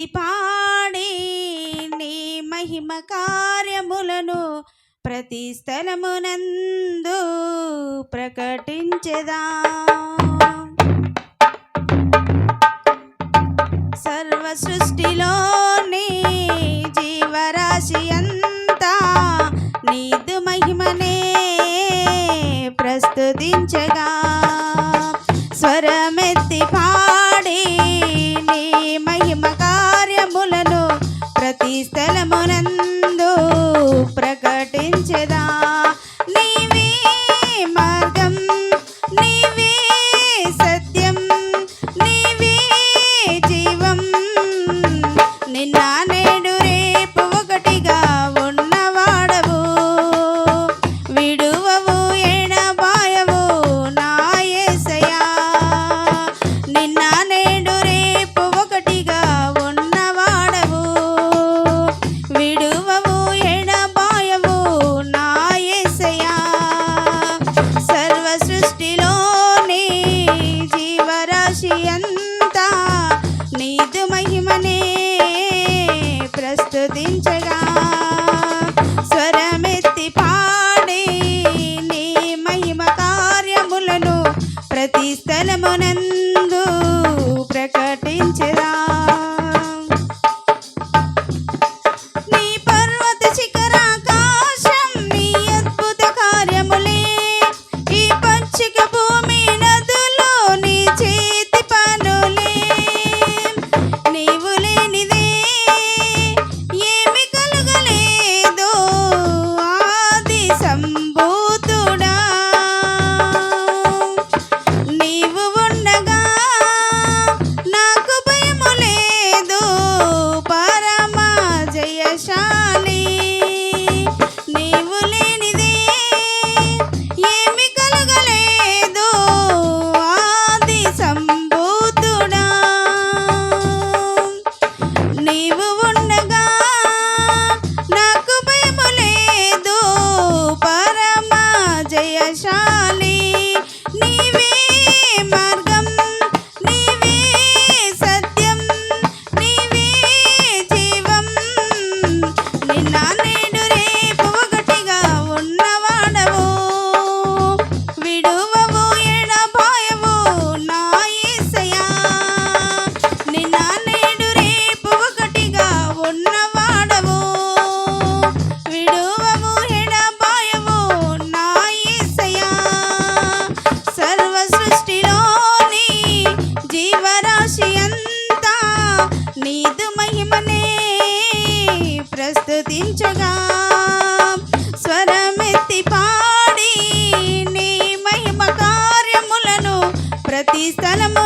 పాడి నీ మహిమ కార్యములను ప్రతి స్థలమునందు ప్రకటించెదా. సర్వ సృష్టిలోని జీవరాశి అంతా నీదు మహిమనే ప్రస్తుతించగా, స్వరమెత్తి పాడి నీ మహిమ కార్యములను ప్రతి స్థలమునందు ప్రకటించెదా. నీవే మార్గం, నీవే సత్యం, నీవే జీవం, నిన్న నేడు రేపు ఒకటిగా ఉన్నవాడవు, విడువవు ఎడబాయవు నా యేసయ్యా. నిన్న నేడు రేపు ఒకటిగా ఉన్నవాడవు, విడువవు ఎడబాయవు నా యేసయ్యా. సర్వ సృష్టిలోని జీవరాశి అంతా నీదు మహిమనే ప్రస్తుతించగా, స్వరమెత్తి పాడి నీ మహిమ కార్యములను ప్రతి స్థలమునందు ప్రకటించెదా. నీ పర్వత శిఖరాకాశం నీ అద్భుత కార్యములే, ఈ పచ్చిక భూమి నదులు నీ చేతి పనులే. నీవు లేనిదే ఏమి కలుగలేదు ఆది సంభూతుడా, నీవు ఉండగా నాకు భయము లేదు పరమ జయశాలి. నీవు లేనిదే ఏమి కలుగలేదు ఆది సంభూతుడా, నీవు ఉండగా నాకు భయము లేదు పరమ జయశాలి. నీవే మార్గం, నీవే సత్యం, నీవే జీవం, నిన్న నేడు రేపు ఒకటిగా ఉన్నవాడవు, విడువవు ఎడబాయవు నా యేసయ్యా. నిన్న నేడు రేపు ఒకటిగా ఉన్నవాడవు, విడువవు ఎడబాయవు నా యేసయ్యా. సర్వ సృష్టిలోని జీవరాశి అంతా నీదు మహిమనే ప్రస్తుతించగా, స్వరమెత్తి పాడి నీ మహిమ కార్యములను ప్రతి స్థలము